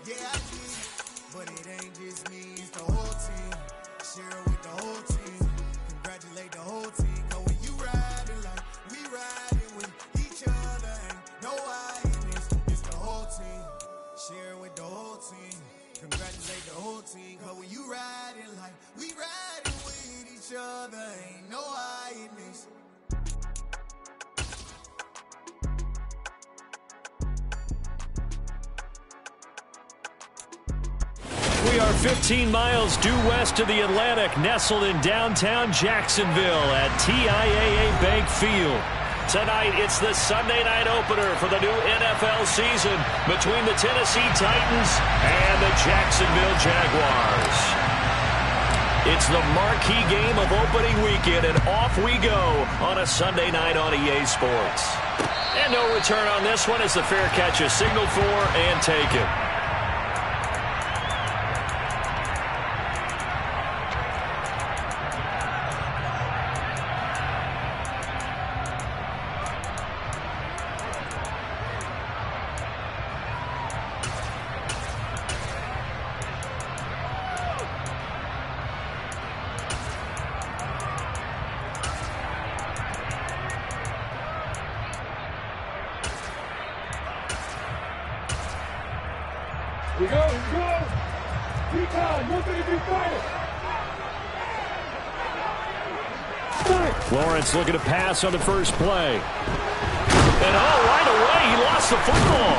Yeah, I get it, but it ain't just me, it's the whole team. Share it with the whole team. Congratulate the whole team. Cause when you riding like we riding with each other, ain't no I in this. It's the whole team. Share it with the whole team. Congratulate the whole team. Cause when you riding like we riding with each other, ain't no I in this. We are 15 miles due west of the Atlantic, nestled in downtown Jacksonville at TIAA Bank Field. Tonight, it's the Sunday night opener for the new NFL season between the Tennessee Titans and the Jacksonville Jaguars. It's the marquee game of opening weekend, and off we go on a Sunday night on EA Sports. And no return on this one as the fair catch is signaled for and taken. We go, we go. Recon, nothing to be fighting. Lawrence looking to pass on the first play. And right away, he lost the football.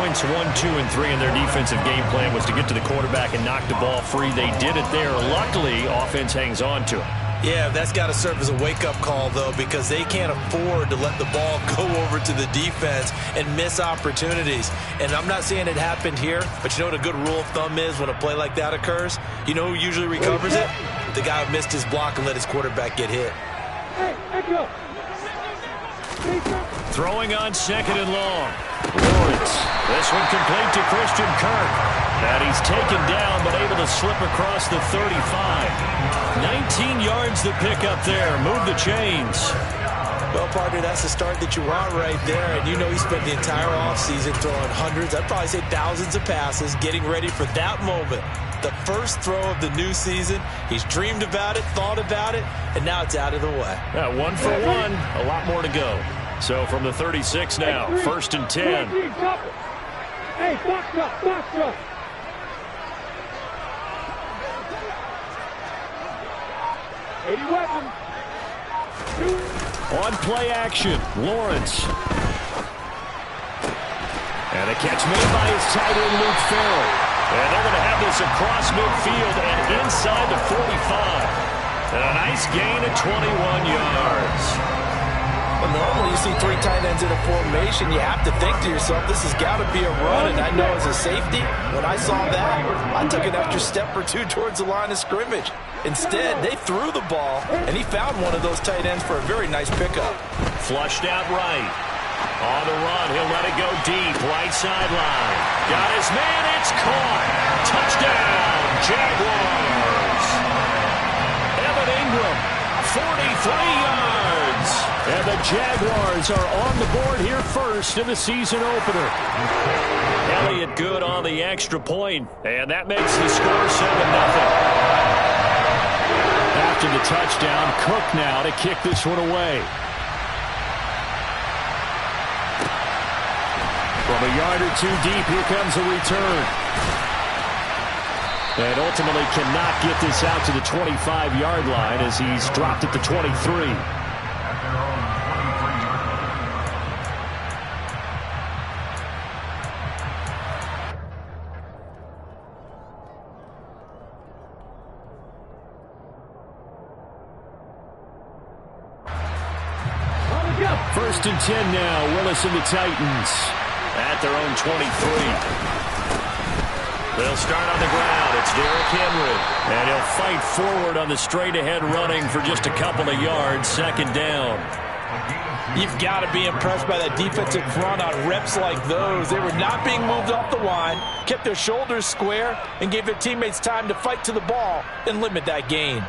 Points 1, 2, and 3 in their defensive game plan was to get to the quarterback and knock the ball free. They did it there. Luckily, offense hangs on to it. Yeah, that's got to serve as a wake-up call, though, because they can't afford to let the ball go over to the defense and miss opportunities. And I'm not saying it happened here, but you know what a good rule of thumb is when a play like that occurs? You know who usually recovers it? The guy who missed his block and let his quarterback get hit. Throwing on second and long. Lawrence. This one complete to Christian Kirk. And he's taken down, but able to slip across the 35. 19 yards to pick up there. Move the chains. Well, partner, that's the start that you want right there. And you know he spent the entire offseason throwing hundreds, I'd probably say thousands of passes, getting ready for that moment. The first throw of the new season. He's dreamed about it, thought about it, and now it's out of the way. Yeah, 1 for 1. A lot more to go. So from the 36 now, 1st and 10. Hey, box up, box up. On play action, Lawrence. And a catch made by his tight end, Luke Farrell. And they're going to have this across midfield and inside the 45. And a nice gain of 21 yards. Well, normally you see 3 tight ends in a formation. You have to think to yourself, this has got to be a run. And I know as a safety, when I saw that, I took an extra step or 2 towards the line of scrimmage. Instead, they threw the ball, and he found one of those tight ends for a very nice pickup. Flushed out right. On the run, he'll let it go deep. Right sideline. Got his man, it's caught. Touchdown, Jaguars. Evan Ingram, 43 yards. And the Jaguars are on the board here first in the season opener. Elliott good on the extra point, and that makes the score 7-0. After the touchdown, Cook now to kick this one away. From a yard or 2 deep, here comes a return. And ultimately cannot get this out to the 25-yard line as he's dropped at the 23. First and 10 now, Willis and the Titans at their own 23. They'll start on the ground. It's Derrick Henry. And he'll fight forward on the straight-ahead running for just a couple of yards. 2nd down. You've got to be impressed by that defensive front on reps like those. They were not being moved off the line, kept their shoulders square, and gave their teammates time to fight to the ball and limit that gain.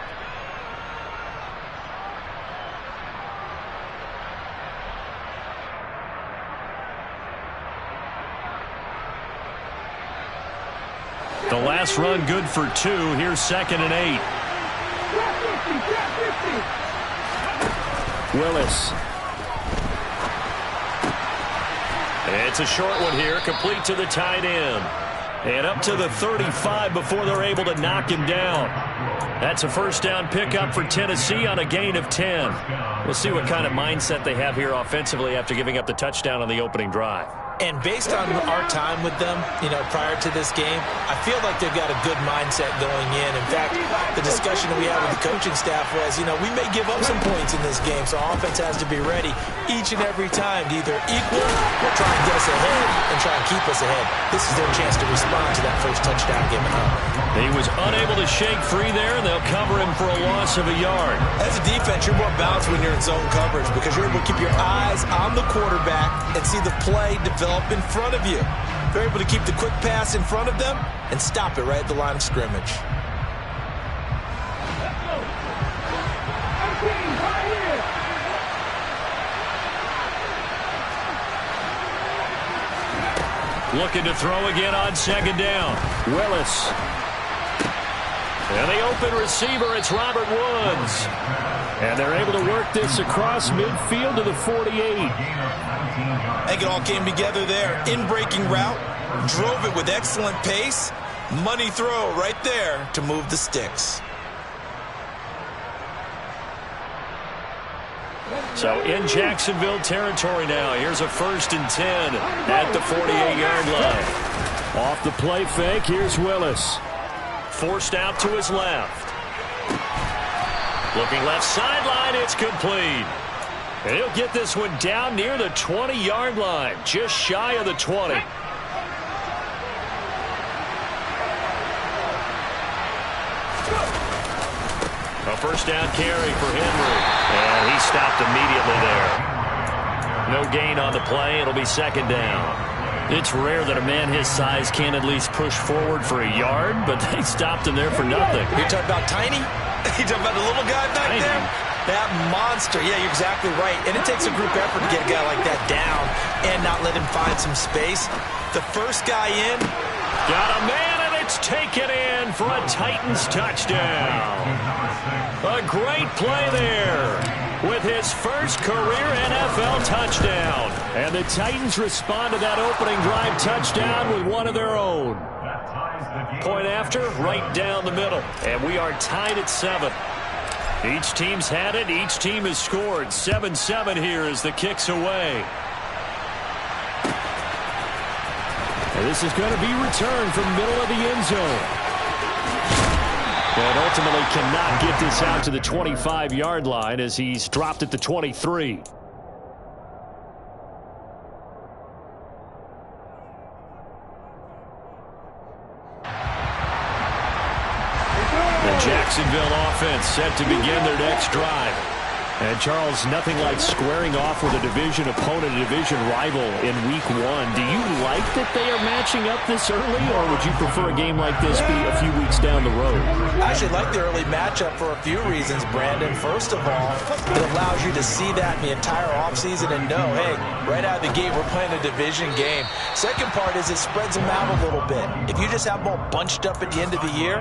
The last run good for 2. Here's 2nd and 8. Willis. It's a short one here, complete to the tight end. And up to the 35 before they're able to knock him down. That's a first down pickup for Tennessee on a gain of 10. We'll see what kind of mindset they have here offensively after giving up the touchdown on the opening drive. And based on our time with them, prior to this game, I feel like they've got a good mindset going in. In fact, the discussion that we had with the coaching staff was, we may give up some points in this game, so offense has to be ready each and every time to either equal or try and get us ahead and try and keep us ahead. This is their chance to respond to that first touchdown given up. He was unable to shake free there, and they'll cover him for a loss of a yard. As a defense, you're more balanced when you're in zone coverage because you're able to keep your eyes on the quarterback and see the play develop in front of you. They're able to keep the quick pass in front of them and stop it right at the line of scrimmage. Looking to throw again on 2nd down. Willis. And the open receiver, it's Robert Woods. And they're able to work this across midfield to the 48. I think it all came together there. In-breaking route, drove it with excellent pace. Money throw right there to move the sticks. So in Jacksonville territory now. Here's a 1st and 10 at the 48-yard line. Off the play fake, here's Willis. Forced out to his left. Looking left sideline, it's complete. And he'll get this one down near the 20-yard line, just shy of the 20. A first down carry for Henry. And he stopped immediately there. No gain on the play. It'll be 2nd down. It's rare that a man his size can't at least push forward for a yard, but they stopped him there for nothing. You're talking about tiny? You're talking about the little guy back there? That monster. Yeah, you're exactly right. And it takes a group effort to get a guy like that down and not let him find some space. The first guy in. Got a man, and it's taken in for a Titans touchdown. A great play there with his first career NFL touchdown. And the Titans respond to that opening drive touchdown with one of their own. Point after, right down the middle. And we are tied at 7. Each team's had it. Each team has scored. 7-7 here as the kick's away. And this is going to be returned from middle of the end zone. And ultimately cannot get this out to the 25-yard line as he's dropped at the 23. The Jacksonville offense set to begin their next drive. And, Charles, nothing like squaring off with a division opponent, a division rival in Week 1. Do you like that they are matching up this early, or would you prefer a game like this be a few weeks down the road? I actually like the early matchup for a few reasons, Brandon. First of all, it allows you to see that in the entire offseason and know, hey, right out of the gate, we're playing a division game. Second part is it spreads them out a little bit. If you just have them all bunched up at the end of the year,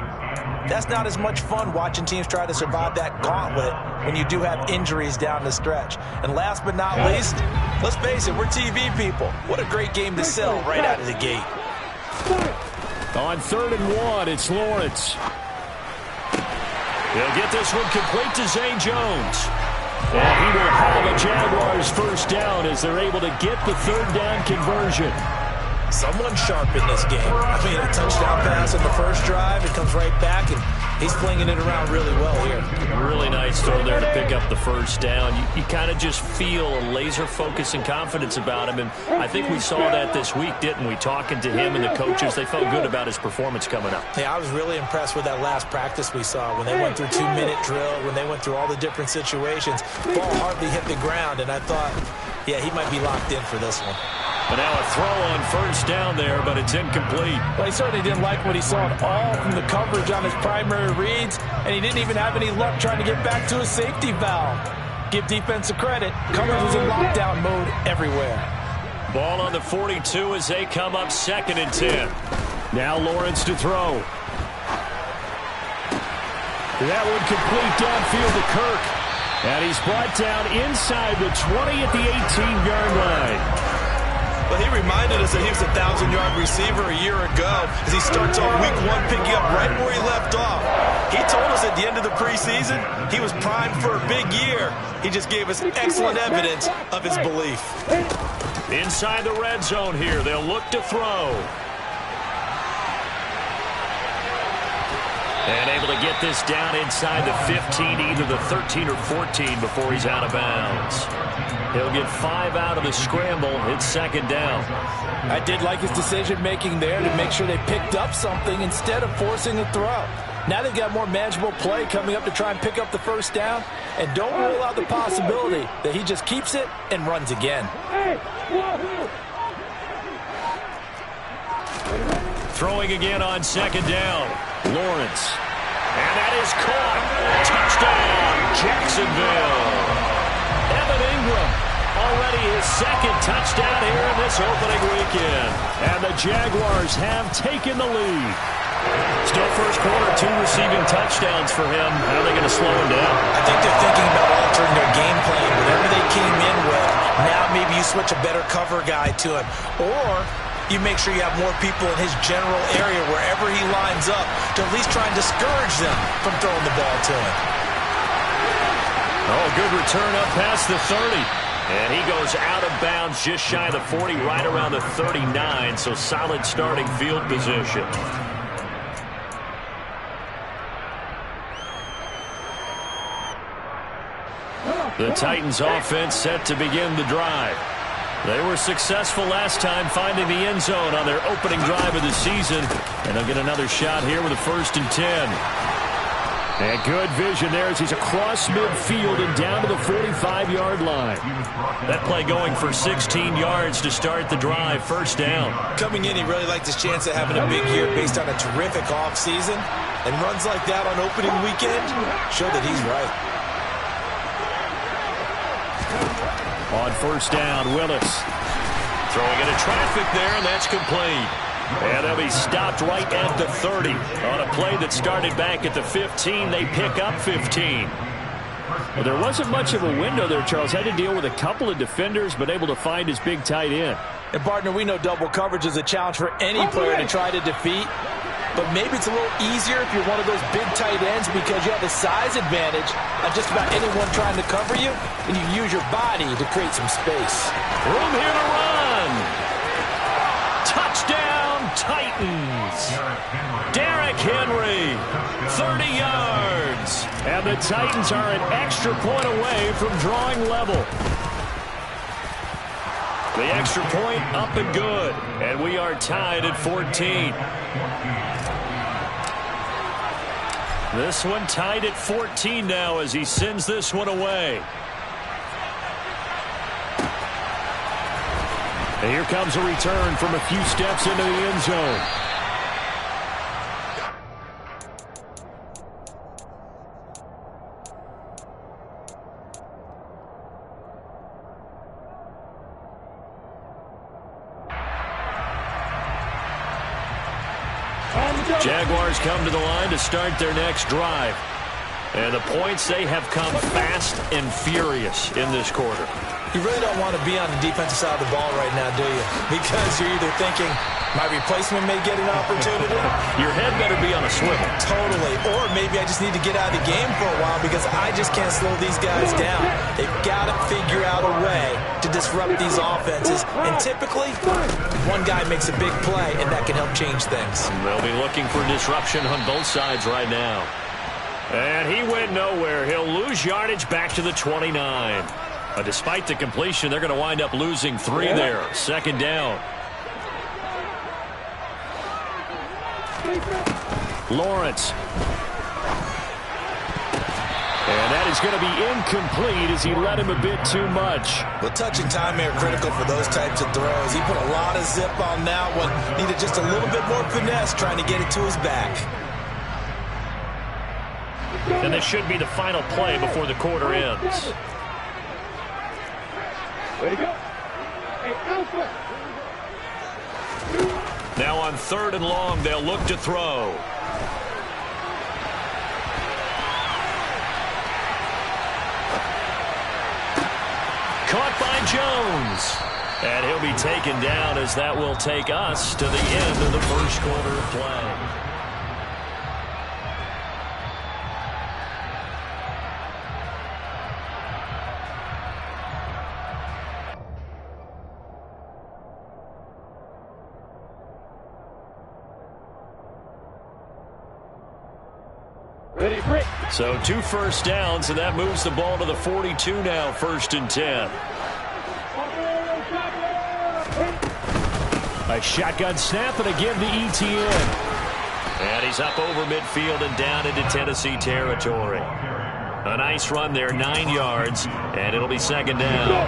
that's not as much fun watching teams try to survive that gauntlet when you do have injuries down the stretch. And last but not least, let's face it, we're TV people. What a great game to sell right out of the gate. On 3rd and 1, it's Lawrence. He'll get this one complete to Zay Jones. And he will have a Jaguars first down as they're able to get the 3rd down conversion. Someone sharp in this game. I mean, a touchdown pass on the first drive. It comes right back, and he's flinging it around really well here. Really nice throw there to pick up the first down. You kind of just feel a laser focus and confidence about him, and I think we saw that this week, didn't we? Talking to him and the coaches, they felt good about his performance coming up. Yeah, I was really impressed with that last practice we saw when they went through 2-minute drill, when they went through all the different situations. Ball hardly hit the ground, and I thought, yeah, he might be locked in for this one. But now a throw on first down there, but it's incomplete. Well, he certainly didn't like what he saw at all from the coverage on his primary reads, and he didn't even have any luck trying to get back to his safety valve. Give defensive credit. Coverage was in lockdown mode everywhere. Ball on the 42 as they come up 2nd and 10. Now Lawrence to throw. That would complete downfield to Kirk. And he's brought down inside the 20 at the 18-yard line. Well, he reminded us that he was a 1,000-yard receiver a year ago as he starts off week 1 picking up right where he left off. He told us at the end of the preseason he was primed for a big year. He just gave us excellent evidence of his belief. Inside the red zone here, they'll look to throw. And able to get this down inside the 15, either the 13 or 14 before he's out of bounds. He'll get 5 out of the scramble. It's second down. I did like his decision-making there to make sure they picked up something instead of forcing the throw. Now they've got more manageable play coming up to try and pick up the first down. And don't rule out the possibility that he just keeps it and runs again. Throwing again on second down. Lawrence. And that is caught. Touchdown, Jacksonville. Evan Ingram, already his second touchdown here in this opening weekend. And the Jaguars have taken the lead. Still first quarter, 2 receiving touchdowns for him. How are they going to slow him down? I think they're thinking about altering their game plan. Whatever they came in with, now maybe you switch a better cover guy to him. Or you make sure you have more people in his general area wherever he lines up to at least try and discourage them from throwing the ball to him. Oh, good return up past the 30. And he goes out of bounds just shy of the 40, right around the 39. So solid starting field position. The Titans offense set to begin the drive. They were successful last time finding the end zone on their opening drive of the season. And they'll get another shot here with a 1st and 10. And good vision there as he's across midfield and down to the 45-yard line. That play going for 16 yards to start the drive. First down. Coming in, he really liked his chance of having a big year based on a terrific offseason. And runs like that on opening weekend show that he's right. On first down, Willis. Throwing into traffic there, and that's complete. And they'll be stopped right at the 30. On a play that started back at the 15, they pick up 15. Well, there wasn't much of a window there, Charles. Had to deal with a couple of defenders, but able to find his big tight end. And, partner, we know double coverage is a challenge for any player to try to defeat. But maybe it's a little easier if you're one of those big tight ends because you have a size advantage on just about anyone trying to cover you, and you use your body to create some space. Room here to run. Touchdown, Titans. Derrick Henry, 30 yards. And the Titans are an extra point away from drawing level. The extra point up and good. And we are tied at 14. This one tied at 14 now as he sends this one away. And here comes a return from a few steps into the end zone. Jaguars come to the line to start their next drive. And the points, they have come fast and furious in this quarter. You really don't want to be on the defensive side of the ball right now, do you? Because you're either thinking, my replacement may get an opportunity. Your head better be on a swivel. Totally. Or maybe I just need to get out of the game for a while because I just can't slow these guys down. They've got to figure out a way to disrupt these offenses. And typically, one guy makes a big play, and that can help change things. They'll be looking for disruption on both sides right now. And he went nowhere. He'll lose yardage back to the 29. Despite the completion, they're going to wind up losing 3 there. Second down. Lawrence. And that is going to be incomplete as he led him a bit too much. Well, touch and time are critical for those types of throws. He put a lot of zip on that one. Needed just a little bit more finesse trying to get it to his back. And this should be the final play before the quarter ends. Way to go. Hey, Alpha. Now on 3rd and long, they'll look to throw. Caught by Jones. And he'll be taken down as that will take us to the end of the first quarter of play. So 2 first downs, and that moves the ball to the 42 now, 1st and 10. A shotgun snap, and again to Etienne. And he's up over midfield and down into Tennessee territory. A nice run there, 9 yards, and it'll be 2nd down.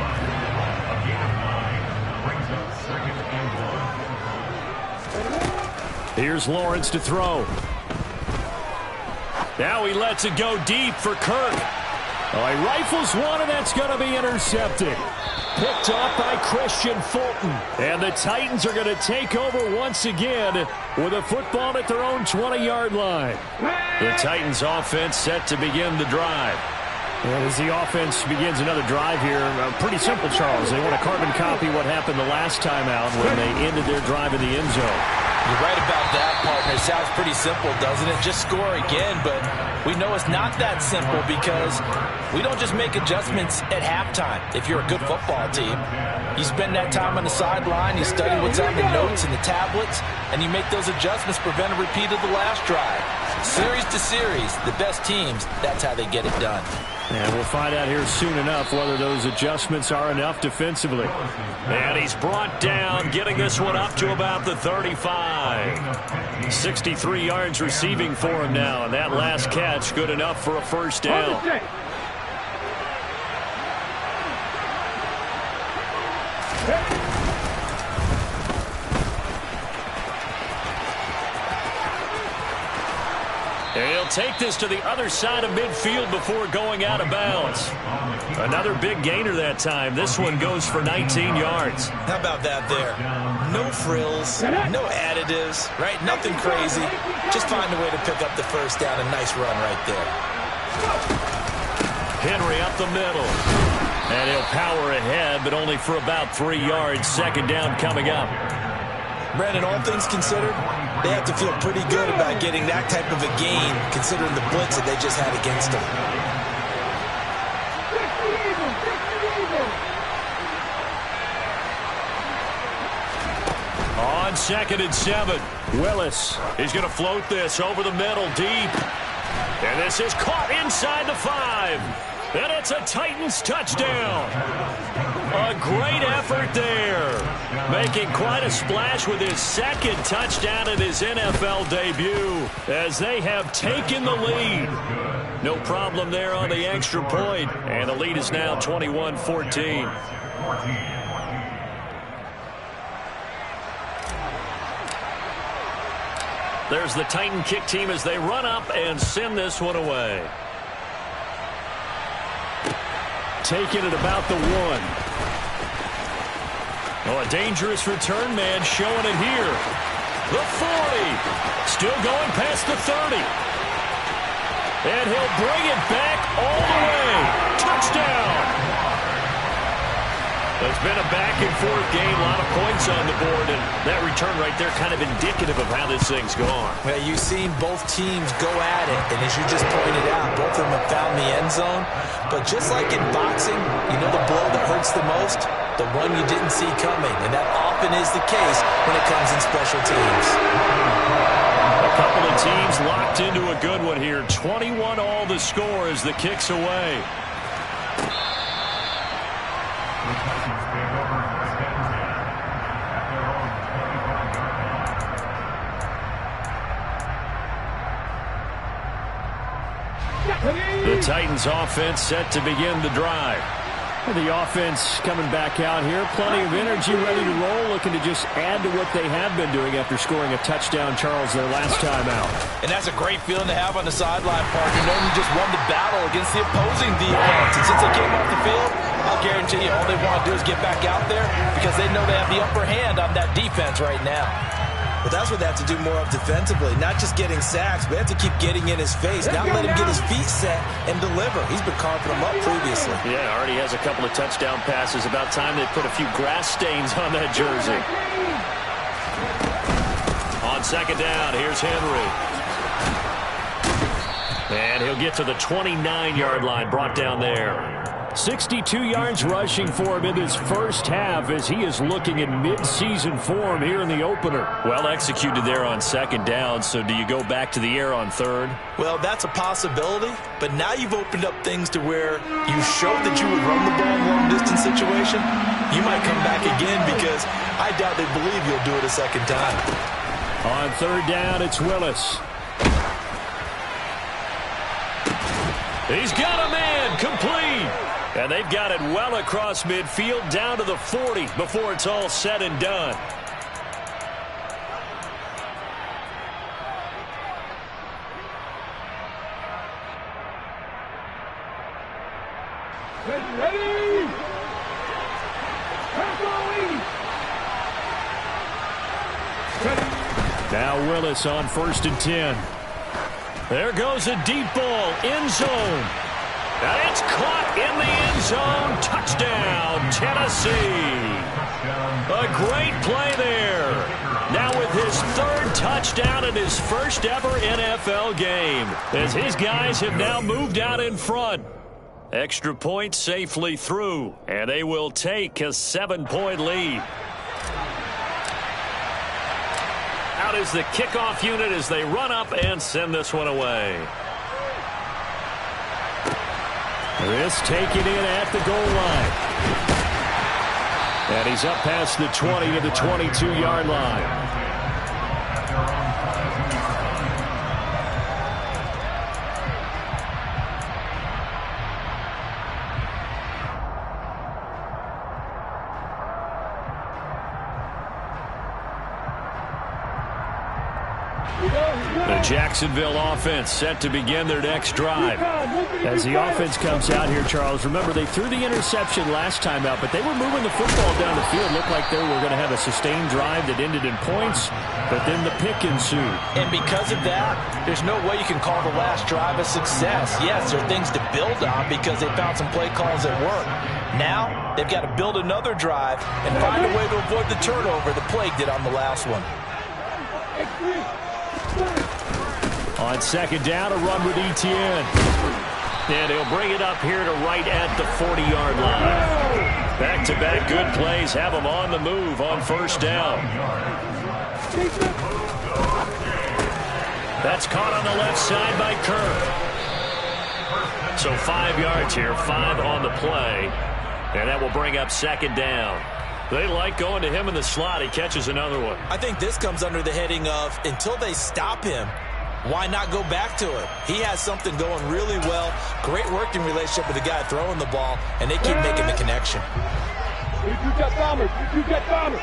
Here's Lawrence to throw. Now he lets it go deep for Kirk. Oh, he rifles one, and that's going to be intercepted. Picked off by Christian Fulton. And the Titans are going to take over once again with a football at their own 20-yard line. The Titans offense set to begin the drive. And as the offense begins another drive here, pretty simple, Charles. They want to carbon copy what happened the last time out when they ended their drive in the end zone. You're right about that, partner. It sounds pretty simple, doesn't it? Just score again, but we know it's not that simple because we don't just make adjustments at halftime. If you're a good football team, you spend that time on the sideline, you study what's on the notes and the tablets, and you make those adjustments, prevent a repeat of the last drive. Series to series, the best teams, that's how they get it done. And we'll find out here soon enough whether those adjustments are enough defensively. And he's brought down, getting this one up to about the 35. 63 yards receiving for him now, and that last catch good enough for a first down. He'll take this to the other side of midfield before going out of bounds. Another big gainer that time. This one goes for 19 yards. How about that there? No frills, no additives, right? Nothing crazy. Just find a way to pick up the first down. A nice run right there. Henry up the middle. And he'll power ahead, but only for about 3 yards. 2nd down coming up. Brandon, all things considered, they have to feel pretty good about getting that type of a gain, considering the blitz that they just had against them. On 2nd and 7, Willis is going to float this over the middle deep. And this is caught inside the 5. And it's a Titans touchdown. A great effort there. Making quite a splash with his 2nd touchdown in his NFL debut as they have taken the lead. No problem there on the extra point. And the lead is now 21-14. There's the Titan kick team as they run up and send this one away. Taking it about the 1. Oh, a dangerous return man showing it here. The 40. Still going past the 30. And he'll bring it back all the way. Touchdown. It's been a back-and-forth game, a lot of points on the board, and that return right there kind of indicative of how this thing's gone. Well, you've seen both teams go at it, and as you just pointed out, both of them have found the end zone. But just like in boxing, you know the blow that hurts the most? The one you didn't see coming, and that often is the case when it comes in special teams. A couple of teams locked into a good one here. 21 all the score as the kick's away. The Titans offense set to begin the drive. The offense coming back out here. Plenty of energy, ready to roll, looking to just add to what they have been doing after scoring a touchdown, Charles, their last time out. And that's a great feeling to have on the sideline, partner, knowing you just won the battle against the opposing defense. And since they came off the field, I'll guarantee you all they want to do is get back out there because they know they have the upper hand on that defense right now. Well, that's what they have to do more of defensively. Not just getting sacks, but they have to keep getting in his face. Not let him get his feet set and deliver. He's been carving them up previously. Yeah, already has a couple of touchdown passes. About time they put a few grass stains on that jersey. On second down, here's Henry. And he'll get to the 29-yard line, brought down there. 62 yards rushing for him in this first half as he is looking in mid-season form here in the opener. Well executed there on second down, so do you go back to the air on third? Well, that's a possibility, but now you've opened up things to where you showed that you would run the ball in a long-distance situation. You might come back again because I doubt they believe you'll do it a second time. On third down, it's Willis. He's got a man, complete. And they've got it well across midfield down to the 40 before it's all said and done. Ready? Now Willis on 1st and 10. There goes a deep ball, end zone. And it's caught in the end zone. Touchdown, Tennessee. A great play there. Now with his 3rd touchdown in his first ever NFL game, as his guys have now moved out in front. Extra point safely through, and they will take a 7-point lead. Out is the kickoff unit as they run up and send this one away. This taken in at the goal line. And he's up past the 20 to the 22-yard line. The Jacksonville offense set to begin their next drive. As the offense comes out here, Charles, remember they threw the interception last time out, but they were moving the football down the field. Looked like they were going to have a sustained drive that ended in points, but then the pick ensued. And because of that, there's no way you can call the last drive a success. Yes, there are things to build on because they found some play calls that work. Now, they've got to build another drive and find a way to avoid the turnover the Plague did on the last one. On second down, a run with Etienne. And he'll bring it up here to right at the 40-yard line. Back-to-back good plays have him on the move on first down. That's caught on the left side by Kirk. So 5 yards here, 5 on the play. And that will bring up second down. They like going to him in the slot. He catches another one. I think this comes under the heading of until they stop him, why not go back to it? He has something going really well. Great working relationship with the guy throwing the ball, and they keep making the connection. You get bombers. You get bombers.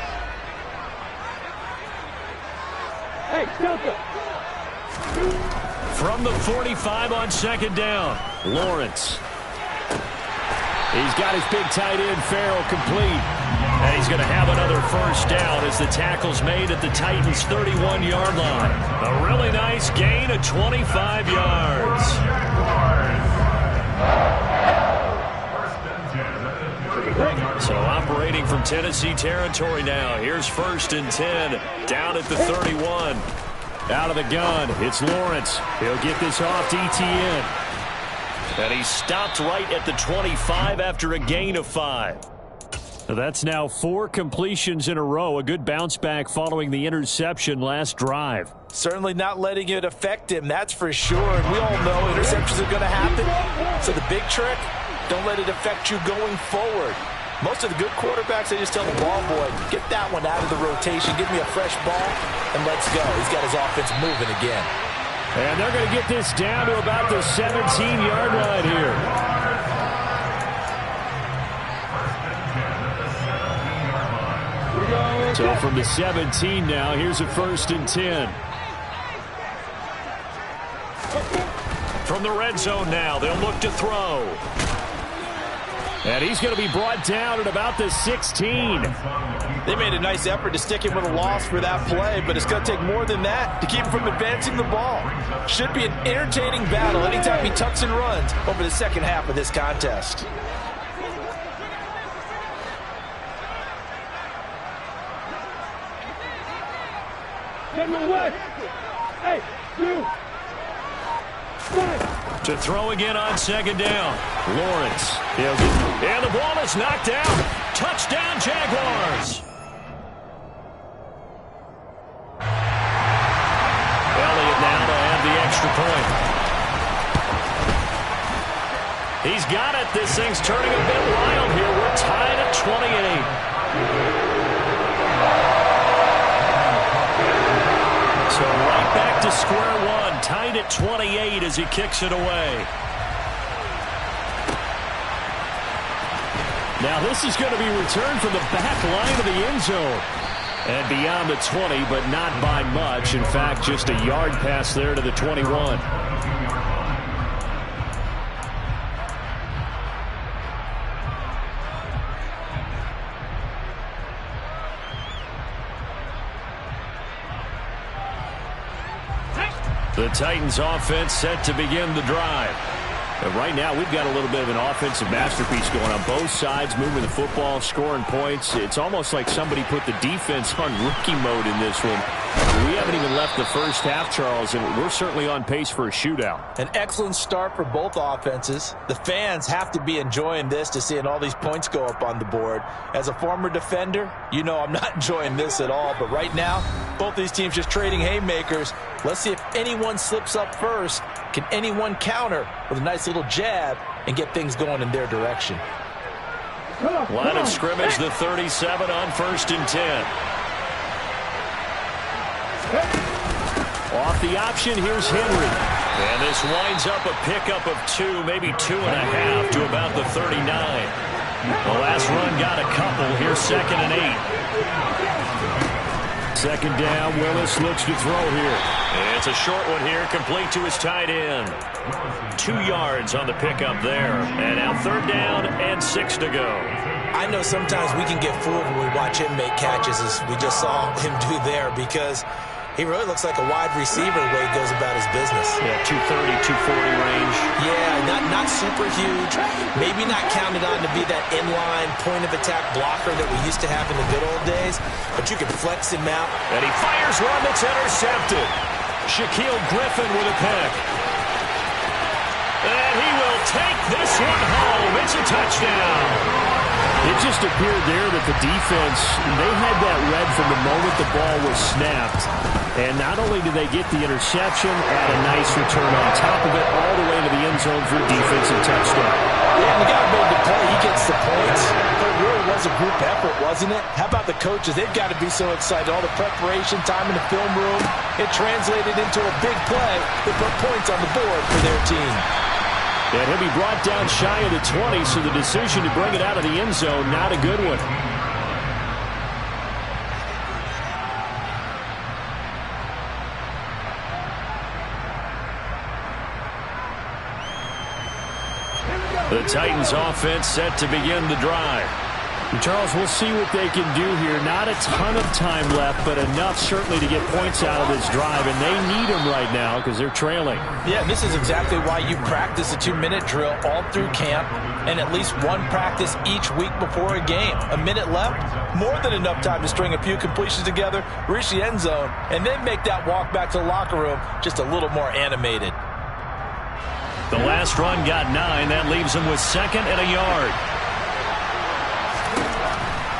Hey, Delta. From the 45 on second down, Lawrence. He's got his big tight end, Farrell, complete. And he's going to have another first down as the tackle's made at the Titans' 31-yard line. A really nice gain of 25 yards. So operating from Tennessee territory now. Here's 1st and 10 down at the 31. Out of the gun, it's Lawrence. He'll get this off to Etienne. And he stopped right at the 25 after a gain of 5. That's now 4 completions in a row. A good bounce back following the interception last drive. Certainly not letting it affect him, that's for sure. And we all know interceptions are going to happen. So the big trick, don't let it affect you going forward. Most of the good quarterbacks, they just tell the ball boy, get that one out of the rotation, give me a fresh ball, and let's go. He's got his offense moving again. And they're going to get this down to about the 17-yard line here. So from the 17 now, here's a 1st and 10. From the red zone now, they'll look to throw. And he's going to be brought down at about the 16. They made a nice effort to stick him with a loss for that play, but it's going to take more than that to keep him from advancing the ball. Should be an entertaining battle anytime he tucks and runs over the second half of this contest. To throw again on second down. Lawrence. And the ball is knocked out. Touchdown, Jaguars. Elliott now to have the extra point. He's got it. This thing's turning a bit wild here. We're tied at 28. So right back to square one, tied at 28 as he kicks it away. Now this is going to be returned from the back line of the end zone. And beyond the 20, but not by much. In fact, just a yard pass there to the 21. The Titans offense set to begin the drive. And right now we've got a little bit of an offensive masterpiece going on both sides, moving the football, scoring points. It's almost like somebody put the defense on rookie mode in this one. We haven't even left the first half, Charles, and we're certainly on pace for a shootout. An excellent start for both offenses. The fans have to be enjoying this to seeing all these points go up on the board. As a former defender, you know I'm not enjoying this at all. But right now, both these teams just trading haymakers. Let's see if anyone slips up first. Can anyone counter with a nice little jab and get things going in their direction? Line of scrimmage, the 37 on 1st and 10. Off the option, here's Henry. And this winds up a pickup of 2, maybe 2.5 to about the 39. The last run got a couple. Here's 2nd and 8. Second down, Willis looks to throw here. It's a short one here, complete to his tight end. 2 yards on the pickup there. And now 3rd down and 6 to go. I know sometimes we can get fooled when we watch him make catches, as we just saw him do there, because he really looks like a wide receiver the way he goes about his business. Yeah, 230, 240 range. Yeah, not super huge. Maybe not counted on to be that inline point-of-attack blocker that we used to have in the good old days, but you can flex him out. And he fires one that's intercepted. Shaquille Griffin with a pick. And he will take this one home. It's a touchdown. It just appeared there that the defense, they had that read from the moment the ball was snapped. And not only did they get the interception, add a nice return on top of it, all the way to the end zone for a defensive touchdown. Yeah, and the guy made the play. He gets the points. But it really was a group effort, wasn't it? How about the coaches? They've got to be so excited. All the preparation, time in the film room, it translated into a big play that put points on the board for their team. And he'll be brought down shy of the 20, so the decision to bring it out of the end zone, not a good one. The Titans offense set to begin the drive. Charles, we'll see what they can do here. Not a ton of time left, but enough certainly to get points out of this drive, and they need them right now because they're trailing. Yeah, this is exactly why you practice a 2-minute drill all through camp and at least one practice each week before a game. A minute left, more than enough time to string a few completions together, reach the end zone, and then make that walk back to the locker room just a little more animated. The last run got 9. That leaves them with 2nd and a yard.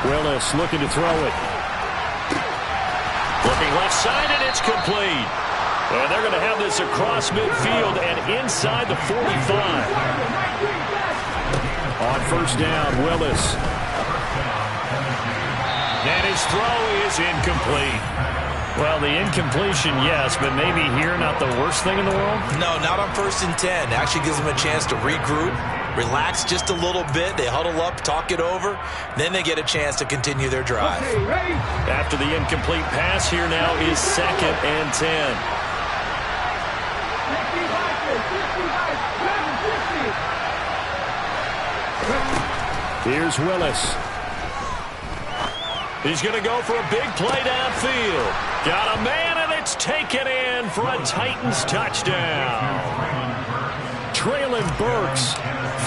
Willis looking to throw it. Looking left side, and it's complete. And they're going to have this across midfield and inside the 45. On 1st down, Willis. And his throw is incomplete. Well, the incompletion, yes, but maybe here not the worst thing in the world? No, not on 1st and 10. Actually gives them a chance to regroup, relax just a little bit. They huddle up, talk it over. Then they get a chance to continue their drive. After the incomplete pass, here now is 2nd and 10. Here's Willis. He's going to go for a big play downfield. Got a man, and it's taken in for a Titans touchdown. Traylon Burks,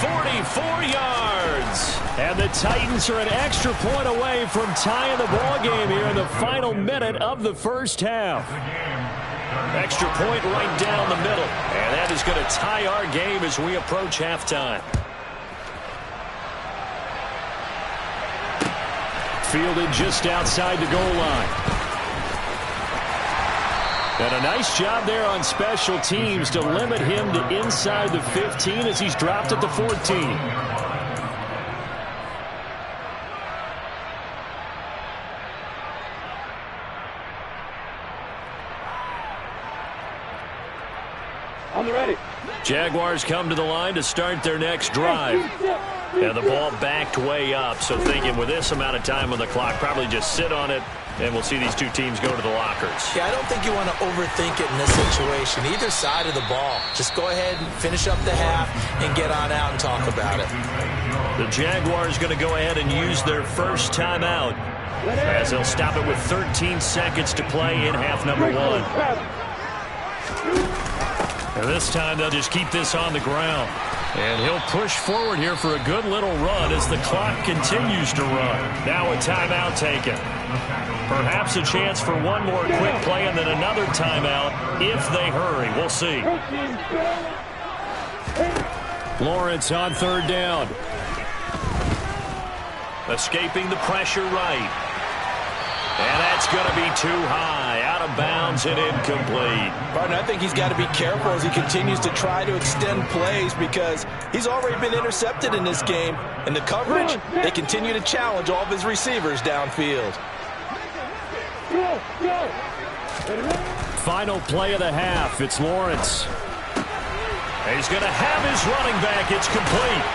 44 yards. And the Titans are an extra point away from tying the ball game here in the final minute of the first half. Extra point right down the middle. And that is going to tie our game as we approach halftime. Fielded just outside the goal line. And a nice job there on special teams to limit him to inside the 15 as he's dropped at the 14. On the ready. Jaguars come to the line to start their next drive. And the ball backed way up, so thinking with this amount of time on the clock, probably just sit on it, and we'll see these two teams go to the lockers. Yeah, I don't think you want to overthink it in this situation. Either side of the ball. Just go ahead and finish up the half and get on out and talk about it. The Jaguars going to go ahead and use their first timeout as they'll stop it with 13 seconds to play in half number one. And this time they'll just keep this on the ground. And he'll push forward here for a good little run as the clock continues to run. Now a timeout taken. Perhaps a chance for one more quick play and then another timeout if they hurry. We'll see. Lawrence on third down. Escaping the pressure right. And that's going to be too high, out of bounds and incomplete. Partner, I think he's got to be careful as he continues to try to extend plays because he's already been intercepted in this game. And the coverage, they continue to challenge all of his receivers downfield. Final play of the half, it's Lawrence. He's going to have his running back. It's complete.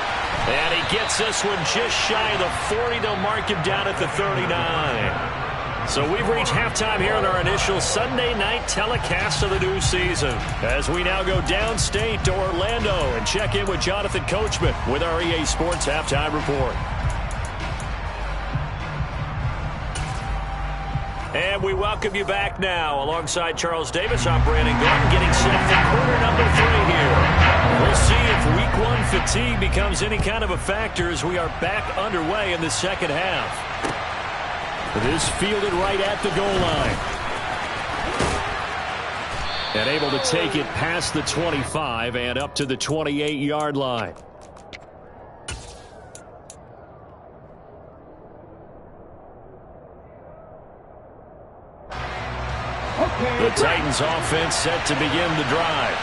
And he gets this one just shy of the 40. They'll mark him down at the 39. So we've reached halftime here in our initial Sunday night telecast of the new season. As we now go downstate to Orlando and check in with Jonathan Coachman with our EA Sports Halftime Report. And we welcome you back now alongside Charles Davis. I'm Brandon Gordon getting set for quarter number 3 here. We'll see if week 1 fatigue becomes any kind of a factor as we are back underway in the second half. It is fielded right at the goal line. And able to take it past the 25 and up to the 28-yard line. The Titans offense set to begin the drive.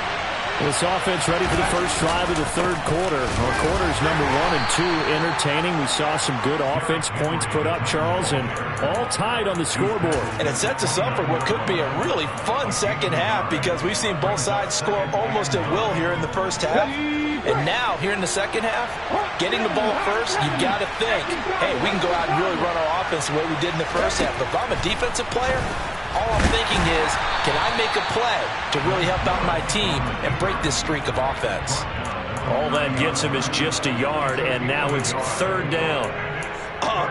This offense ready for the first drive of the third quarter. Well, quarters number 1 and 2 entertaining. We saw some good offense points put up, Charles, and all tied on the scoreboard. And it sets us up for what could be a really fun second half because we've seen both sides score almost at will here in the first half. And now, here in the second half, getting the ball first, you've got to think, hey, we can go out and really run our offense the way we did in the first half. But if I'm a defensive player, all I'm thinking is, can I make a play to really help out my team and break this streak of offense? All that gets him is just a yard, and now it's third down.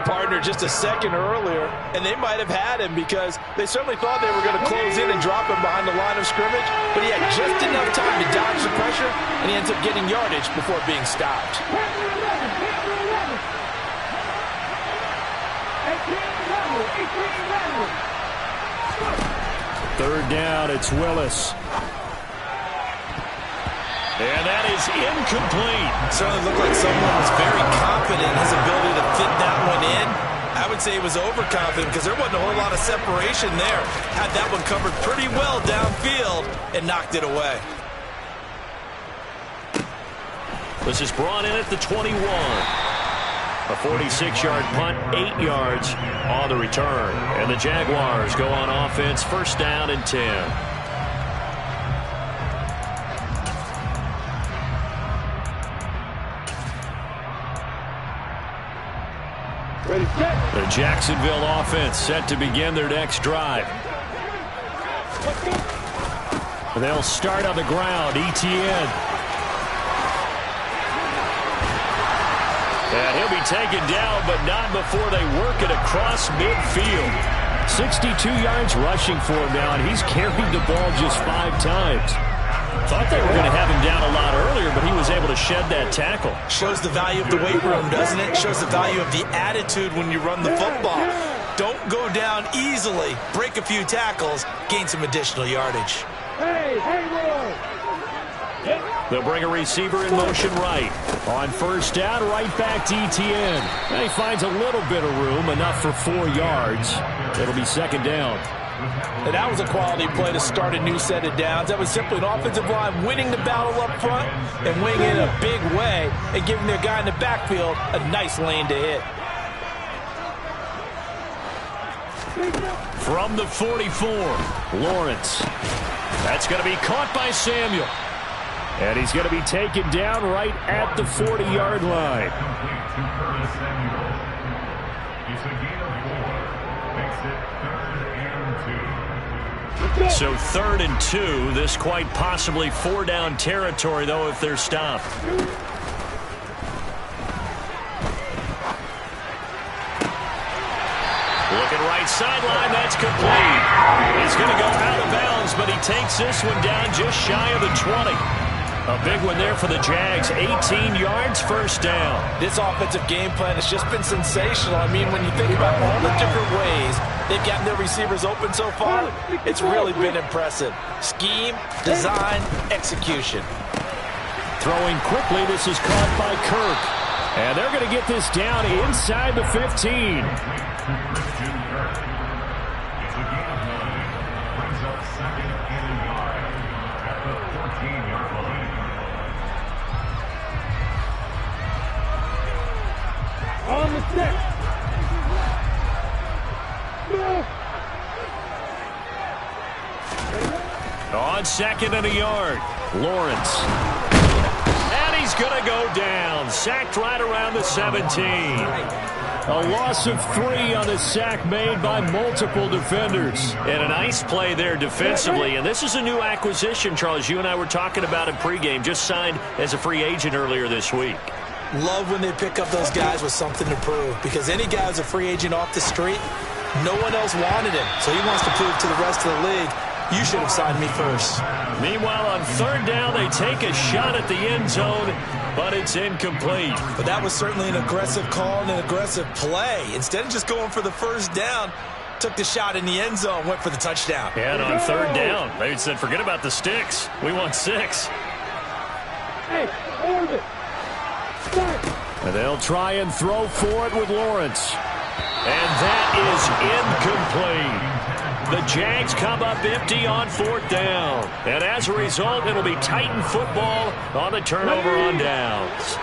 Partner, just a second earlier, and they might have had him because they certainly thought they were going to close in and drop him behind the line of scrimmage, but he had just enough time to dodge the pressure, and he ends up getting yardage before being stopped. Third down, it's Willis. And that is incomplete. Certainly looked like someone was very confident in his ability to fit that one in. I would say he was overconfident because there wasn't a whole lot of separation there. Had that one covered pretty well downfield and knocked it away. This is brought in at the 21. A 46-yard punt, 8 yards on the return. And the Jaguars go on offense, first down and 10. The Jacksonville offense set to begin their next drive. They'll start on the ground. Etienne. And he'll be taken down, but not before they work it across midfield. 62 yards rushing for him now, and he's carried the ball just 5 times. Thought they were going to have him down a lot earlier, but he was able to shed that tackle. Shows the value of the weight room, doesn't it? Shows the value of the attitude when you run the football. Don't go down easily. Break a few tackles, gain some additional yardage. Hey, Roy! They'll bring a receiver in motion right. On first down, right back to Etienne. And he finds a little bit of room, enough for 4 yards. It'll be second down. And that was a quality play to start a new set of downs. That was simply an offensive line winning the battle up front and winning it in a big way and giving their guy in the backfield a nice lane to hit. From the 44, Lawrence. That's going to be caught by Samuel. And he's going to be taken down right at the 40-yard line. So 3rd and 2. This quite possibly 4-down territory, though, if they're stopped. Looking right sideline, that's complete. He's going to go out of bounds, but he takes this one down just shy of the 20. A big one there for the Jags. 18 yards, first down. This offensive game plan has just been sensational. I mean, when you think about all the different ways they've gotten their receivers open so far, it's really been impressive. Scheme, design, execution. Throwing quickly, this is caught by Kirk. And they're going to get this down inside the 15. On the stick! On 2nd and a yard, Lawrence. And he's going to go down. Sacked right around the 17. A loss of 3 on the sack made by multiple defenders. And a nice play there defensively. And this is a new acquisition, Charles. You and I were talking about in pregame. Just signed as a free agent earlier this week. Love when they pick up those guys with something to prove, because any guy who's a free agent off the street, no one else wanted him. So he wants to prove to the rest of the league, you should have signed me first. Meanwhile, on 3rd down, they take a shot at the end zone, but it's incomplete. But that was certainly an aggressive call and an aggressive play. Instead of just going for the first down, took the shot in the end zone, went for the touchdown. And on 3rd down, they said, forget about the sticks. We want 6. Hey, hold it! And they'll try and throw for it with Lawrence. And that is incomplete. The Jags come up empty on 4th down. And as a result, it'll be Titan football on the turnover on downs.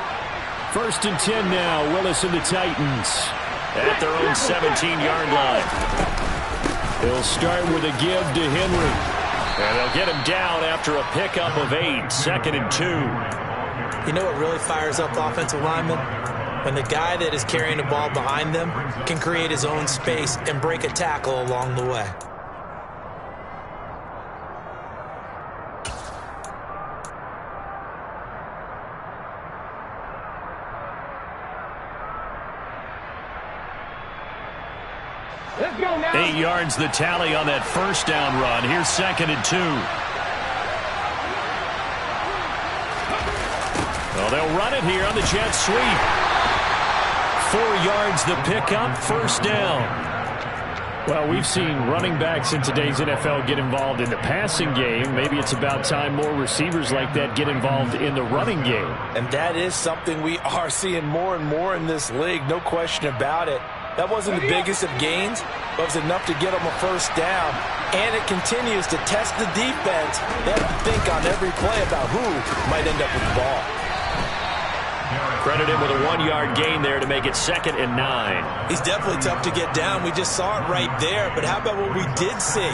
1st and 10 now, Willis and the Titans at their own 17-yard line. They'll start with a give to Henry. And they'll get him down after a pickup of 8, 2nd and 2. You know what really fires up offensive linemen? When the guy that is carrying the ball behind them can create his own space and break a tackle along the way. Let's go now! 8 yards the tally on that first down run. Here's 2nd and 2. Well, they'll run it here on the jet sweep. 4 yards the pickup, first down. Well, we've seen running backs in today's NFL get involved in the passing game. Maybe it's about time more receivers like that get involved in the running game. And that is something we are seeing more and more in this league, no question about it. That wasn't the biggest of gains, but it was enough to get them a first down. And it continues to test the defense. They have to think on every play about who might end up with the ball. Credited with a 1-yard gain there to make it 2nd and 9. He's definitely tough to get down. We just saw it right there. But how about what we did see?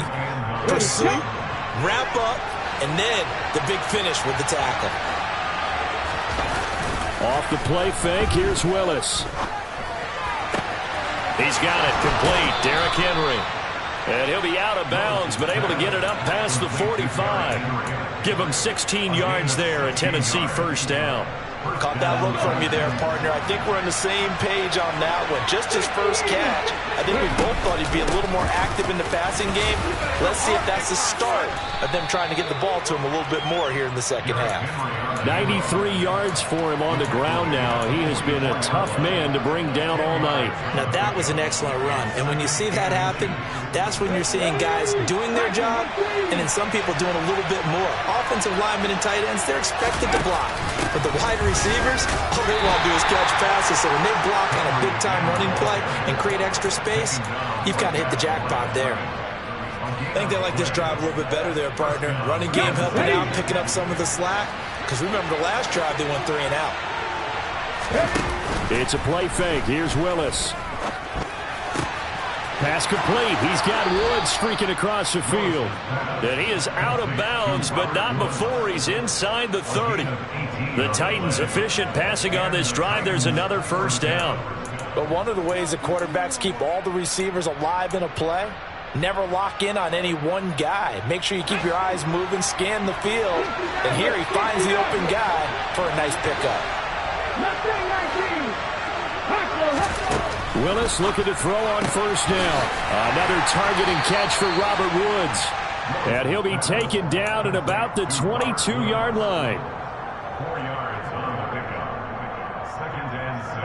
Pursuit, wrap up, and then the big finish with the tackle. Off the play fake, here's Willis. He's got it complete, Derrick Henry. And he'll be out of bounds, but able to get it up past the 45. Give him 16 yards there, a Tennessee first down. Caught that look from you there, partner. I think we're on the same page on that one. Just his first catch. I think we both thought he'd be a little more active in the passing game. Let's see if that's the start of them trying to get the ball to him a little bit more here in the second half. 93 yards for him on the ground now. He has been a tough man to bring down all night. Now, that was an excellent run. And when you see that happen, that's when you're seeing guys doing their job and then some people doing a little bit more. Offensive linemen and tight ends, they're expected to block. But the wide receivers, all they want to do is catch passes. So when they block on a big-time running play and create extra space, you've kind of hit the jackpot there. I think they like this drive a little bit better there, partner. Running game helping out, picking up some of the slack. Because remember, the last drive, they went 3 and out. It's a play fake. Here's Willis. Pass complete. He's got Woods streaking across the field. And he is out of bounds, but not before he's inside the 30. The Titans efficient passing on this drive. There's another first down. But one of the ways that quarterbacks keep all the receivers alive in a play, never lock in on any one guy. Make sure you keep your eyes moving, scan the field. And here he finds the open guy for a nice pickup. Willis looking to throw on first down. Another targeting catch for Robert Woods. And he'll be taken down at about the 22-yard line. 4 yards on the pickup. 2nd and 6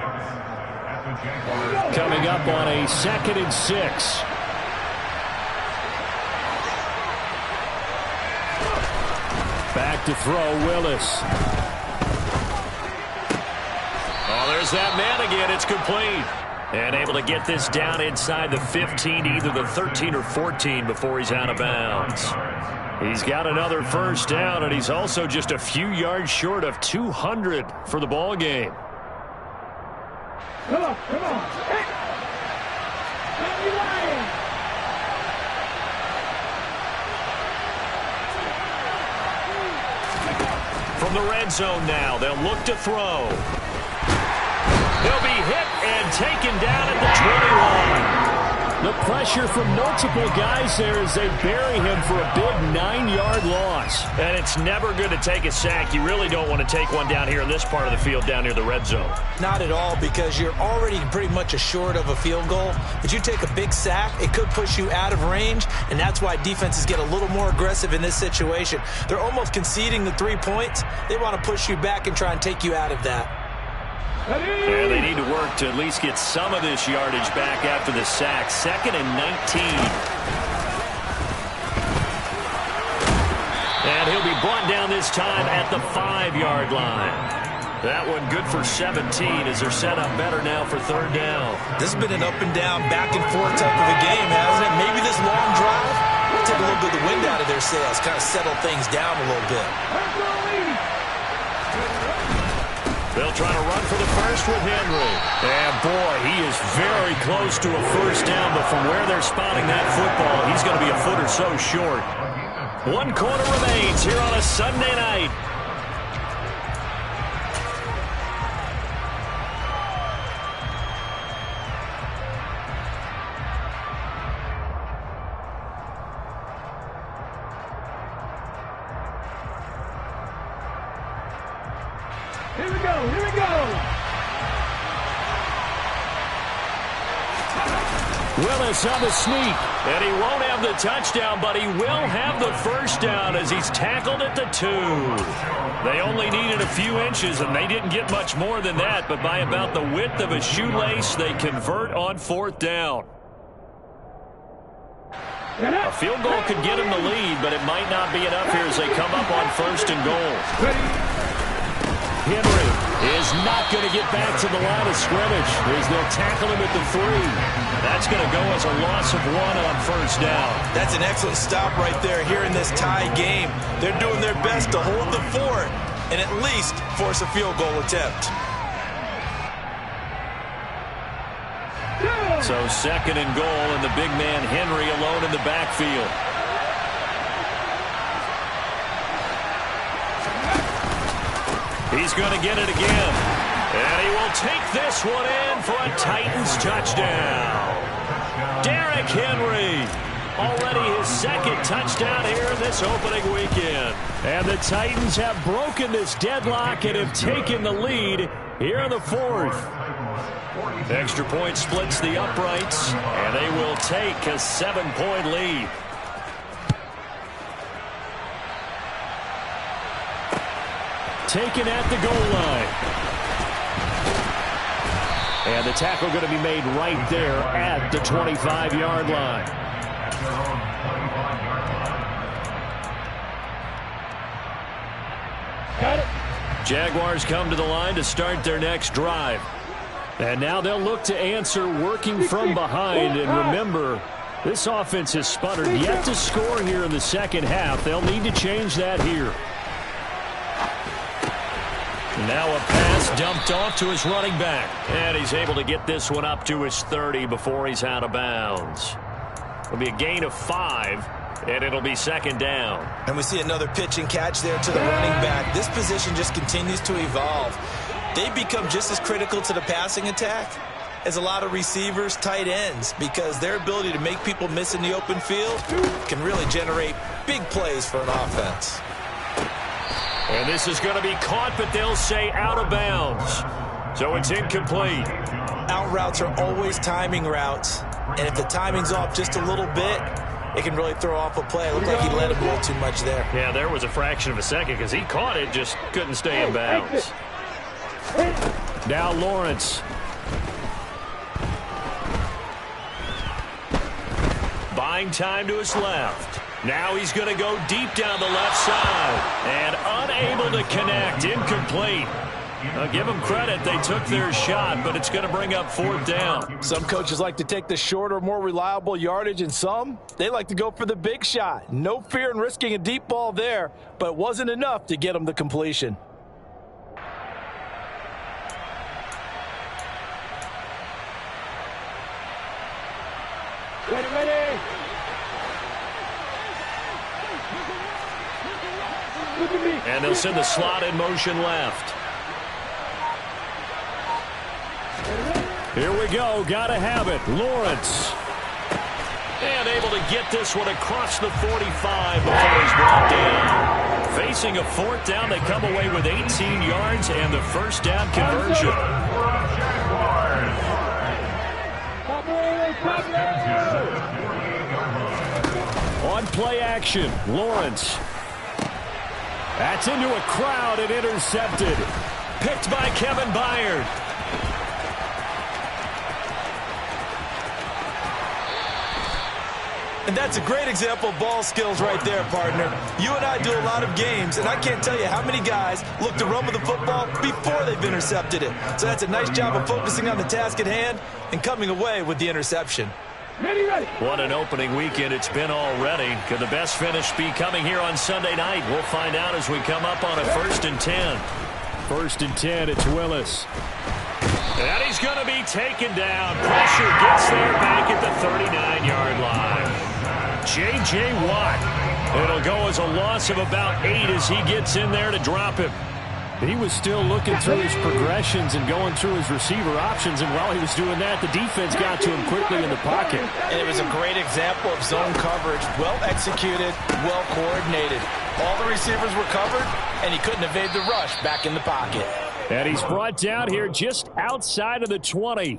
at the Jaguars. Coming up on a 2nd and 6. Back to throw, Willis. Oh, there's that man again. It's complete. And able to get this down inside the 15, either the 13 or 14 before he's out of bounds. He's got another first down, and he's also just a few yards short of 200 for the ball game. Come on, come on. Hey. From the red zone now, they'll look to throw. He'll be hit and taken down at the 21. The pressure from multiple guys there as they bury him for a big 9-yard loss. And it's never good to take a sack. You really don't want to take one down here in this part of the field down near the red zone. Not at all, because you're already pretty much assured of a field goal. But you take a big sack, it could push you out of range, and that's why defenses get a little more aggressive in this situation. They're almost conceding the 3 points. They want to push you back and try and take you out of that. And they need to work to at least get some of this yardage back after the sack. 2nd and 19. And he'll be brought down this time at the 5-yard line. That one good for 17 as they're set up better now for 3rd down. This has been an up and down, back and forth type of a game, hasn't it? Maybe this long drive will take a little bit of the wind out of their sails, kind of settle things down a little bit. They'll try to run for the first with Henry. And, boy, he is very close to a first down, but from where they're spotting that football, he's going to be a foot or so short. 1 quarter remains here on a Sunday night. Here we go, here we go. Willis on the sneak, and he won't have the touchdown, but he will have the first down as he's tackled at the 2. They only needed a few inches, and they didn't get much more than that, but by about the width of a shoelace, they convert on 4th down. A field goal could get him the lead, but it might not be enough here as they come up on 1st and goal. Henry is not going to get back to the line of scrimmage as they'll tackle him at the 3. That's going to go as a loss of 1 on 1st down. That's an excellent stop right there here in this tie game. They're doing their best to hold the fort and at least force a field goal attempt. So 2nd and goal, and the big man Henry alone in the backfield. He's going to get it again. And he will take this one in for a Titans touchdown. Derrick Henry. Already his second touchdown here in this opening weekend. And the Titans have broken this deadlock and have taken the lead here in the fourth. Extra point splits the uprights, and they will take a 7-point lead. Taken at the goal line. And the tackle going to be made right there at the 25-yard line. Got it. Jaguars come to the line to start their next drive. And now they'll look to answer working from behind. And remember, this offense has sputtered yet to score here in the second half. They'll need to change that here. Now a pass dumped off to his running back. And he's able to get this one up to his 30 before he's out of bounds. It'll be a gain of 5, and it'll be second down. And we see another pitch and catch there to the running back. This position just continues to evolve. They become just as critical to the passing attack as a lot of receivers, tight ends, because their ability to make people miss in the open field can really generate big plays for an offense. And this is going to be caught, but they'll say out of bounds. So it's incomplete. Out routes are always timing routes. And if the timing's off just a little bit, it can really throw off a play. It looked like he let him roll too much there. Yeah, there was a fraction of a second because he caught it, just couldn't stay in bounds. Now Lawrence. Buying time to his left. Now he's going to go deep down the left side. And unable to connect. Incomplete. I'll give them credit. They took their shot, but it's going to bring up fourth down. Some coaches like to take the shorter, more reliable yardage, and some, they like to go for the big shot. No fear in risking a deep ball there, but it wasn't enough to get them the completion. Ready. And they'll send the slot in motion left. Here we go. Got to have it. Lawrence. And able to get this one across the 45 before he's brought down. Facing a fourth down, they come away with 18 yards and the first down conversion. On play action, Lawrence. That's into a crowd and intercepted. Picked by Kevin Byard. And that's a great example of ball skills right there, partner. You and I do a lot of games, and I can't tell you how many guys look to run with the football before they've intercepted it. So that's a nice job of focusing on the task at hand and coming away with the interception. Ready. What an opening weekend it's been already. Could the best finish be coming here on Sunday night? We'll find out as we come up on a 1st and 10. 1st and 10, it's Willis. And he's going to be taken down. Pressure gets there back at the 39-yard line. J.J. Watt. It'll go as a loss of about 8 as he gets in there to drop him. He was still looking through his progressions and going through his receiver options, and while he was doing that, the defense got to him quickly in the pocket. And it was a great example of zone coverage. Well executed, well coordinated. All the receivers were covered, and he couldn't evade the rush back in the pocket. And he's brought down here just outside of the 20.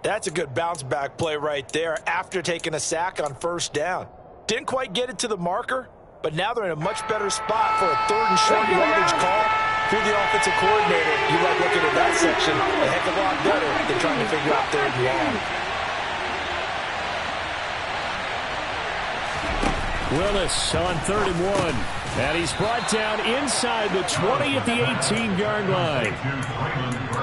That's a good bounce back play right there after taking a sack on first down. Didn't quite get it to the marker, but now they're in a much better spot for a 3rd and short yardage call. If you're the offensive coordinator, you like looking at that section a heck of a lot better than trying to figure out 3rd and long. Willis on 3rd and 1. And he's brought down inside the 20 at the 18-yard line.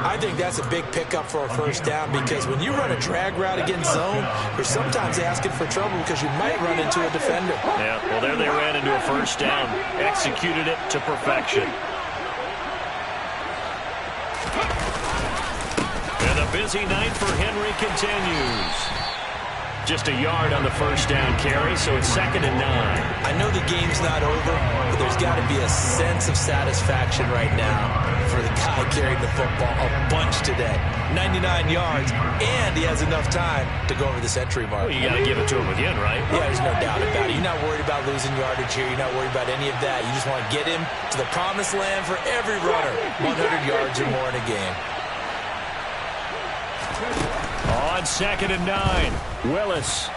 I think that's a big pickup for a first down because when you run a drag route against zone, you're sometimes asking for trouble because you might run into a defender. Yeah, well, there they ran into a first down. Executed it to perfection. And a busy night for Henry continues. Just a yard on the first down carry, so it's 2nd and 9. I know the game's not over, but there's got to be a sense of satisfaction right now for the guy carrying the football a bunch today. 99 yards, and he has enough time to go over this entry mark. Well, you got to give it to him again, right? Yeah, there's no doubt about it. You're not worried about losing yardage here. You're not worried about any of that. You just want to get him to the promised land for every runner. 100 yards or more in a game. On 2nd and 9, Willis.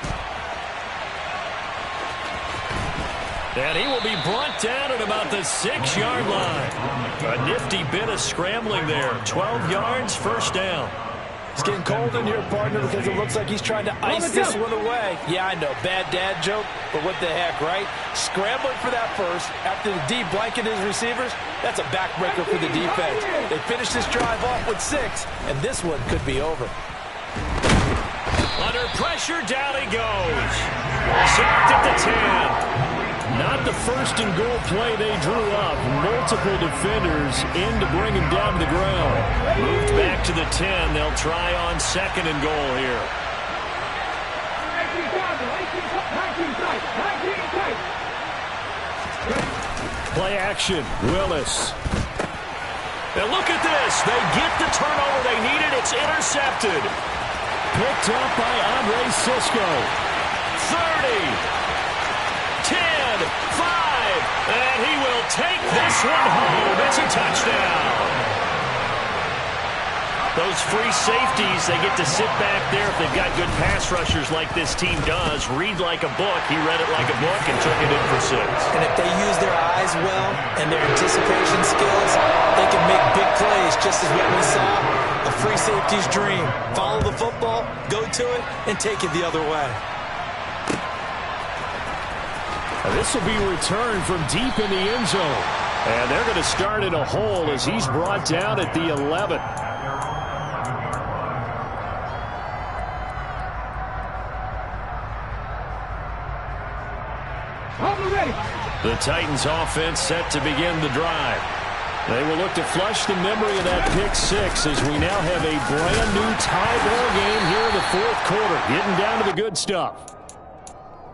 And he will be brought down at about the 6-yard line. A nifty bit of scrambling there. 12 yards, first down. It's getting cold in here, partner, because it looks like he's trying to ice this one away. Yeah, I know, bad dad joke, but what the heck, right? Scrambling for that first after the D blanketed his receivers, that's a backbreaker for the defense. They finished this drive off with 6, and this one could be over. Under pressure, down he goes. Sacked at the 10. Not the first and goal play they drew up. Multiple defenders in to bring him down to the ground. Moved back to the 10. They'll try on 2nd and goal here. Play action, Willis. And look at this. They get the turnover they needed. It's intercepted. Picked up by Andre Cisco. 30. 10, 5, and he will take this one home. It's a touchdown. Those free safeties, they get to sit back there if they've got good pass rushers like this team does. Read like a book. He read it like a book and took it in for 6. And if they use their eyes well and their anticipation skills, they can make big plays, just as what we saw. A free safety's dream. Follow the football, go to it, and take it the other way. This will be returned from deep in the end zone. And they're going to start in a hole as he's brought down at the 11. The Titans offense set to begin the drive. They will look to flush the memory of that pick 6 as we now have a brand new tie ball game here in the 4th quarter. Getting down to the good stuff.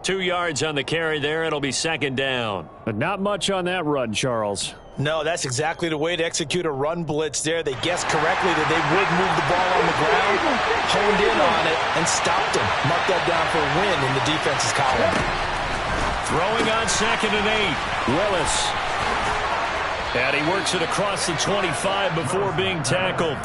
2 yards on the carry there. It'll be 2nd down. But not much on that run, Charles. No, that's exactly the way to execute a run blitz there. They guessed correctly that they would move the ball on the ground, honed in on it, and stopped him. Mark that down for a win in the defense's column. Throwing on 2nd and 8. Willis. And he works it across the 25 before being tackled.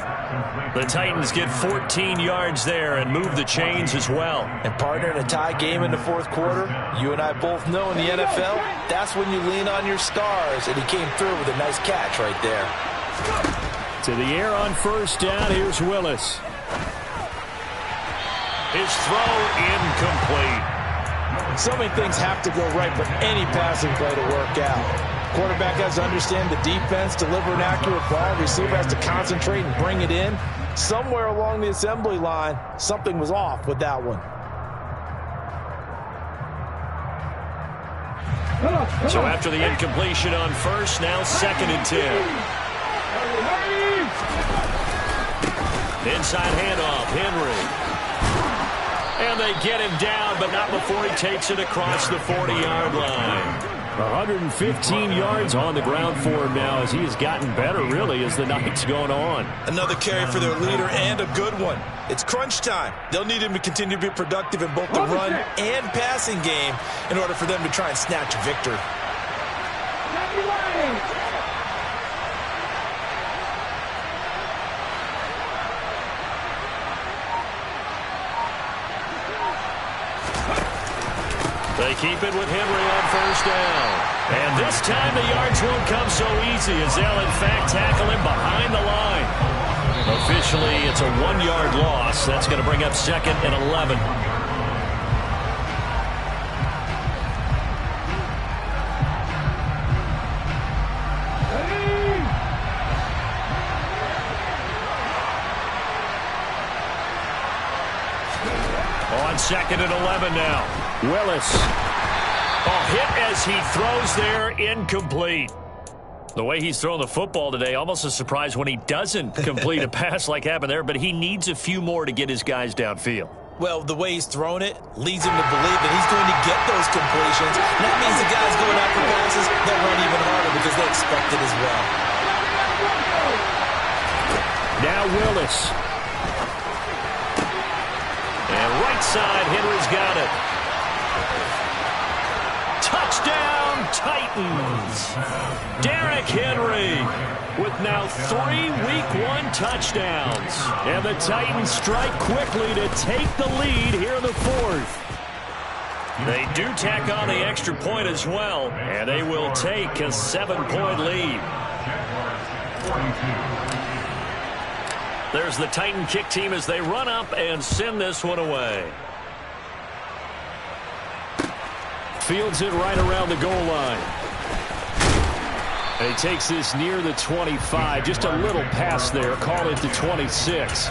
The Titans get 14 yards there and move the chains as well. And partner, in a tie game in the 4th quarter, you and I both know in the NFL, that's when you lean on your stars, and he came through with a nice catch right there. To the air on first down, here's Willis. His throw incomplete. So many things have to go right for any passing play to work out. Quarterback has to understand the defense, deliver an accurate ball. Receiver has to concentrate and bring it in. Somewhere along the assembly line, something was off with that one. So after the incompletion on first, now 2nd and 10. Inside handoff, Henry. And they get him down, but not before he takes it across the 40-yard line. 115 yards on the ground for him now as he has gotten better, really, as the night's going on. Another carry for their leader and a good one. It's crunch time. They'll need him to continue to be productive in both the run and passing game in order for them to try and snatch a victory. They keep it with Henry on first down. And this time the yards won't come so easy as they'll in fact tackle him behind the line. Officially, it's a 1-yard loss. That's going to bring up 2nd and 11. On 2nd and 11 now. Willis. A hit as he throws there, incomplete. The way he's throwing the football today, almost a surprise when he doesn't complete a pass like happened there, but he needs a few more to get his guys downfield. Well, the way he's thrown it leads him to believe that he's going to get those completions. And that means the guys going after passes, they'll run even harder because they expect it as well. Now Willis. And right side, Henry's got it. Touchdown, Titans. Derrick Henry with now 3 Week 1 touchdowns. And the Titans strike quickly to take the lead here in the fourth. They do tack on the extra point as well, and they will take a 7-point lead. There's the Titan kick team as they run up and send this one away. Fields it right around the goal line. And he takes this near the 25. Just a little pass there. Call it the 26.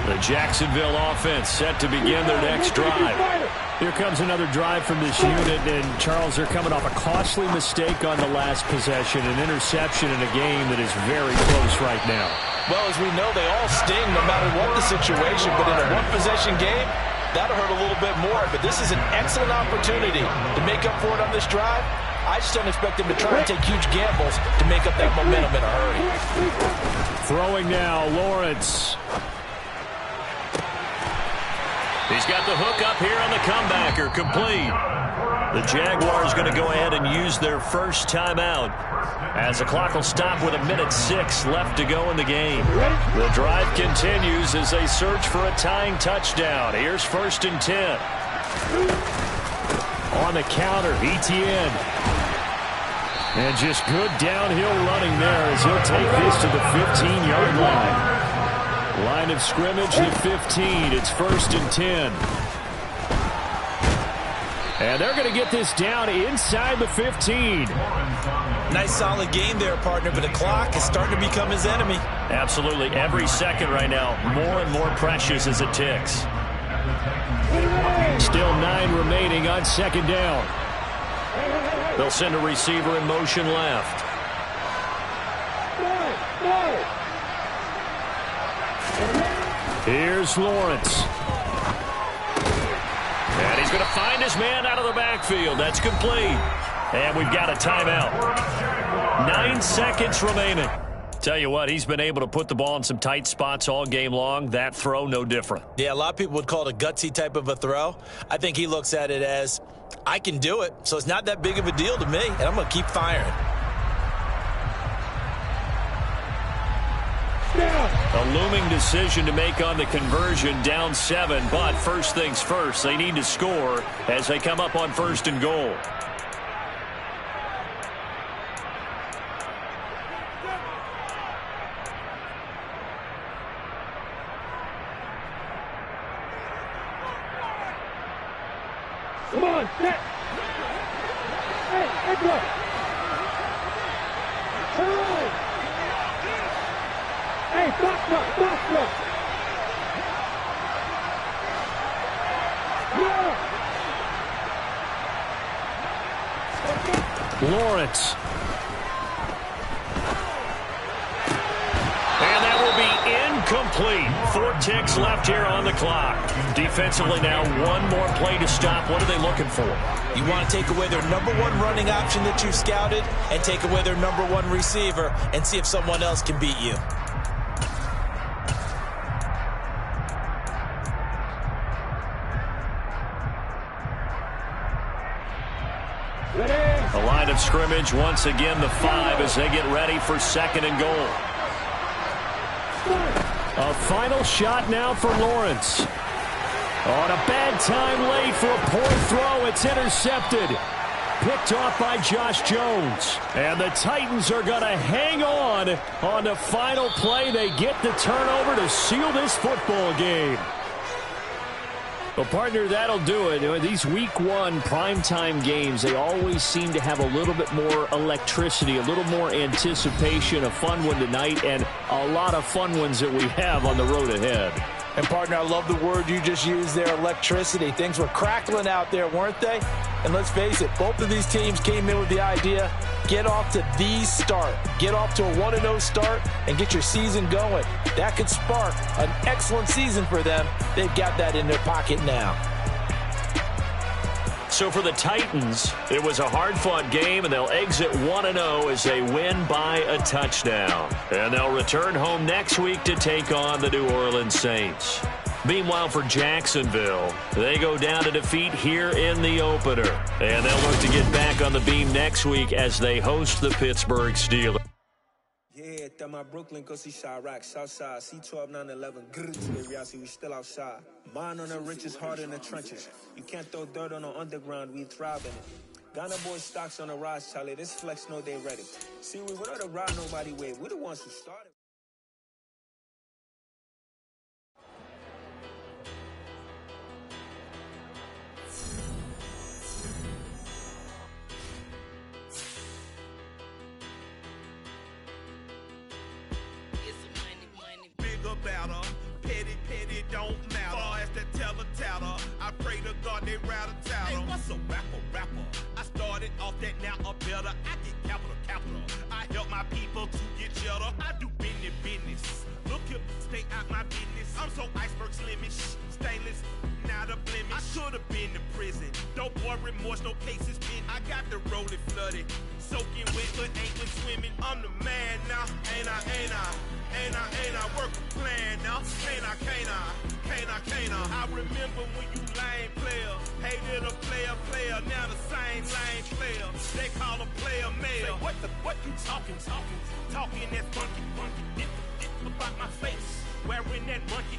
The Jacksonville offense set to begin their next drive. Here comes another drive from this unit, and Charles, they're coming off a costly mistake on the last possession, an interception in a game that is very close right now. Well, as we know, they all sting no matter what the situation, but in a one-possession game, that'll hurt a little bit more. But this is an excellent opportunity to make up for it on this drive. I just don't expect them to try and take huge gambles to make up that momentum in a hurry. Throwing now, Lawrence. He's got the hook up here on the comebacker, complete. The Jaguars going to go ahead and use their first timeout as the clock will stop with 1:06 left to go in the game. The drive continues as they search for a tying touchdown. Here's 1st and 10. On the counter, ETN. And just good downhill running there as he'll take this to the 15-yard line. Line of scrimmage, the 15. It's 1st and 10. And they're going to get this down inside the 15. Nice solid game there, partner, but the clock is starting to become his enemy. Absolutely. Every second right now, more and more precious as it ticks. Still 9 remaining on 2nd down. They'll send a receiver in motion left. Here's Lawrence. And he's going to find his man out of the backfield. That's complete. And we've got a timeout. 9 seconds remaining. Tell you what, he's been able to put the ball in some tight spots all game long. That throw, no different. Yeah, a lot of people would call it a gutsy type of a throw. I think he looks at it as, I can do it, so it's not that big of a deal to me, and I'm going to keep firing. A looming decision to make on the conversion, down 7, but first things first, they need to score as they come up on 1st and goal. Come on, set. Hey, go. Turn. Hey, box up. Yeah. Lawrence. And that will be incomplete. 4 ticks left here on the clock. Defensively now, one more play to stop. What are they looking for? You want to take away their #1 running option that you've scouted and take away their #1 receiver and see if someone else can beat you. The line of scrimmage, once again, the 5 as they get ready for 2nd and goal. A final shot now for Lawrence. On a bad time late for a poor throw. It's intercepted. Picked off by Josh Jones. And the Titans are going to hang on the final play. They get the turnover to seal this football game. Well, partner, that'll do it. These Week 1 primetime games, they always seem to have a little bit more electricity, a little more anticipation. A fun one tonight, and a lot of fun ones that we have on the road ahead. And, partner, I love the word you just used there, electricity. Things were crackling out there, weren't they? And let's face it, both of these teams came in with the idea, get off to the start. Get off to a 1-0 start and get your season going. That could spark an excellent season for them. They've got that in their pocket now. So for the Titans, it was a hard-fought game, and they'll exit 1-0 as they win by a touchdown. And they'll return home next week to take on the New Orleans Saints. Meanwhile, for Jacksonville, they go down to defeat here in the opener. And they'll look to get back on the beam next week as they host the Pittsburgh Steelers. Yeah, that my Brooklyn, go see Chirac, Southside, C12, 911, grrr, Reality, we still outside. Mine on the riches, hard in the trenches. You can't throw dirt on the underground, we thrive in it. Ghana boys stocks on the rise, Charlie, this flex know they ready. See, we without a ride, nobody wave, we the ones who started. Better. Petty don't matter. Far as that teller, I pray to God they rattle tattle. Hey, what's a rapper? I started off that, now a better. I get capital. I help my people to get cheddar. I do business. Look here, stay out my business. I'm so iceberg slimish, stainless, not a blemish. I should have been to prison. No boy remorse, no cases pinned. I got the rolling flooded, soaking wet, but ain't been swimming. I'm the man now, ain't I? Work a plan now, can't I? I remember when you lame player, hated a player, now the same lame player. They call a player mayor. What you talking that funky, dip about my face, wearing that monkey